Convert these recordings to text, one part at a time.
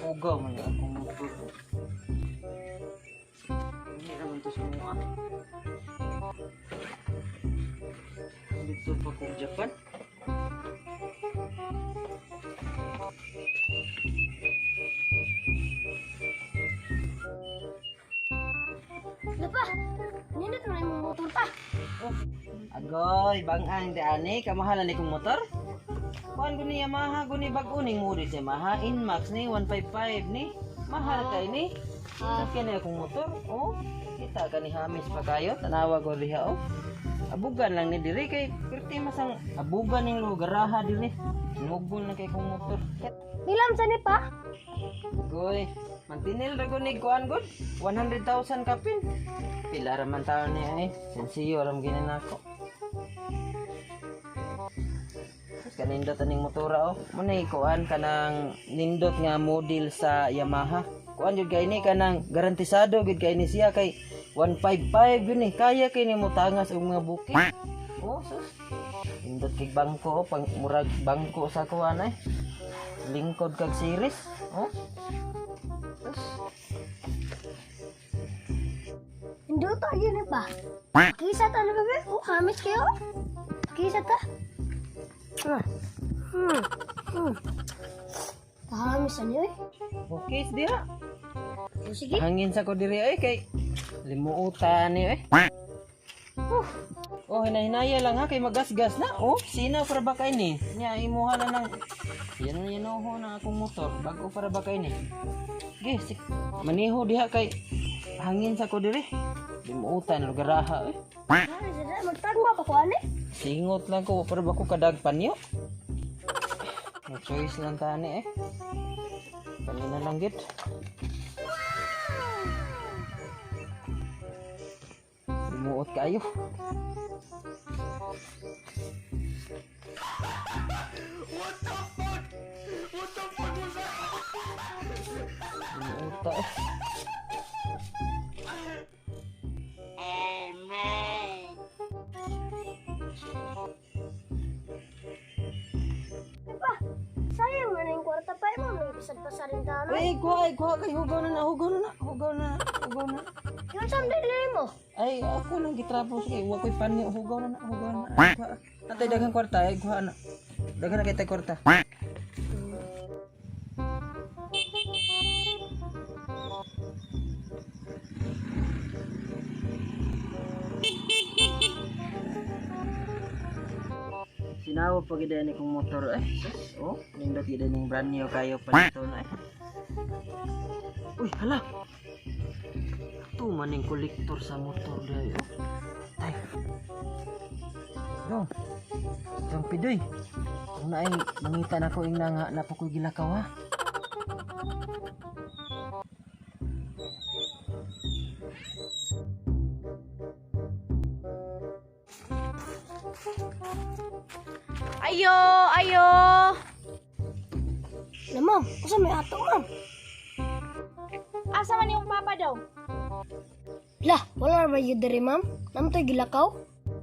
Ugaw man akong motor. Hindi naman to semua. Dito pa ko Japan. Lapa, nindot na yung motor pa. Oh, agoy, bang-ang di ani kamahalan ni kong motor. Kuan guni Yamaha guni bag-o ning model sa Yamaha Inmax ni 155 ni. Mahal kay ni. Sakyan na akong motor. Oh, kita ka ni Hamis pa kayo. Tanawa ko diha oh. Abugan lang ni diri kay perti masang abugan ning lugaraha diri. Nugbol na kay kong motor. Bilam sa ni pa. Goy, mantinil ra guni kuan gud. 100,000 kapin. Pila ra man taon ni ay. Sensiyo ram gini nako. Kanindot aning motora oh. Muna kuan kanang nindot nga model sa Yamaha. Kuan jud kay ni kanang garantisado gud kay ni siya kay 155 yun eh. Kaya kay ni mo tangas og mga bukid. Oh, sus. Nindot kay bangko oh, pang murag bangko sa kuan ay. Lingkod kag series. Oh. Sus. Nindot ta yun pa. Kisa ta na ba? Oh, hamis kayo. Kisa ta. Hamis ano eh. Okay, diha. Oh, sige. Hangin sa ko diri ay kay limuutan ni eh. Oh, hinahinaya lang ha kay magasgas na. Oh, sina para ba kay ni? Nya imuha na nang yan ho na akong motor bago para ba kay ni. Ge, maniho diha kay hangin sa ko diri. Limuutan lugaraha eh. Magtagma pa ko ani. Singot lang ko para ba ko kadagpan niyo. No choice lang tani eh. Kanina lang git. Limuot kayo. What the fuck? What the fuck was that? Limuot eh. Oh no! Pa, sayang man yung kwarta pa mo. May pasad-pasarin ka na. Kuha kay hugaw na. Yung sandali mo. Ay, ako nang gitrapo sige, wa koy panyo hugaw na. Antay daghang kwarta ay kuha na. Daghan na kay tay kwarta. Sinawa pa gid ni kong motor eh. Oh, nindot gid ning brand new kayo pa dito na eh. Uy, hala. Tu maning kolektor sa motor dayo. Tay. Dong pidoy. Kung naay mangita na ko ing nga na pa ko gilakaw ha. Ayo. Na ma'am, kusa may ato ma'am. Asa man yung papa daw? Lah, wala ba yun diri ma'am? Naman to'y gilakaw?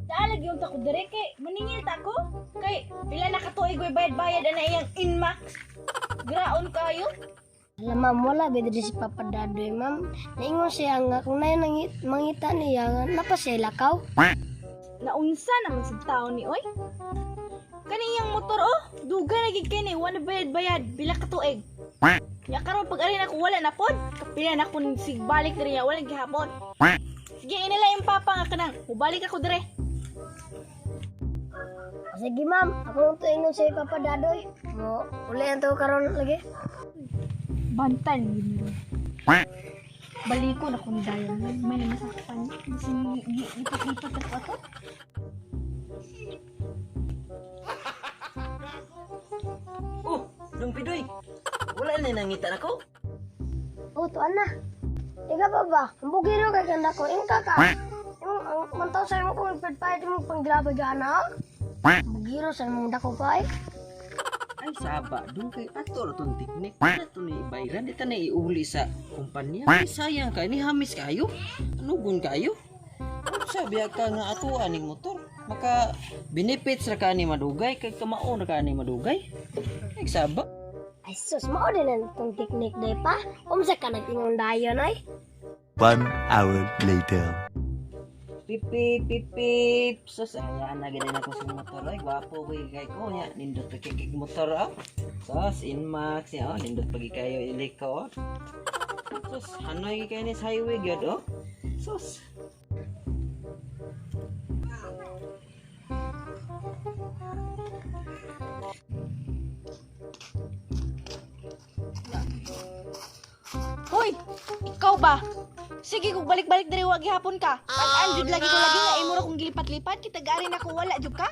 Daalag yung tako dire kay maningil ta ko. Kay pila na katuig ko'y bayad-bayad ana iyang Inmax. Graon kayo. Alam ma'am, wala ba diri si Papa Dadoy ma'am? Naingon siya nga kung na mangita niya nga napa siya lakaw. Naunsa naman sa taon ni oy. Kaniyang motor oh, duga na gid kay ni wala bayad-bayad bila katuig. Ya karon pag ari ako wala na pod. Kapila na kun sigbalik diri ya wala gihapon. Sige inila yung papa nga kanang ubalik ako dire. Sige ma'am, ako to ingon si Papa Dadoy. Mo, uli ang to karon lagi. Bantan gid. Baliko na kun dayon. May masakpan. Bisin lipat-lipat ako ato. Oh, dong pidoy. Wala na nangita nako. Oh, to ana. Ika pa ba? Ang bugiro kay kanda ko. Ingka ka. Yung mantaw sa mo kung pagpahit mo panggrabe gana. Bugiro sa mong dako pa eh. Ay saba, dong kay ato ra tong teknik. Ato ni bayran di ta na iuli sa kumpanya. Ay sayang ka ni hamis kayo. Anugon kayo. Sabi ka nga ato aning motor. Maka benefits ra ka ni madugay kay kamao ra ka ni madugay. Ay sabak. Ay sus, mao din ang itong teknik day pa. Umsa ka nag-ingon dayon ay. 1 hour later. Pipip, pipip. Sus, ayan na ganyan ako sa motor. Ay, gwapo ko kay ko niya. Nindot pa kikik motor ah. Sus, Inmax niya oh. Nindot pagi kayo ilik ko oh. Sus, hanoy kayo ni sa highway gyud oh. Sus. Hoy, ikaw ba? Sige, kung balik-balik diri wa gihapon ka. Pag anjud lagi ko lagi nga imo ra kong gilipat-lipat kita gari na ko wala jud ka.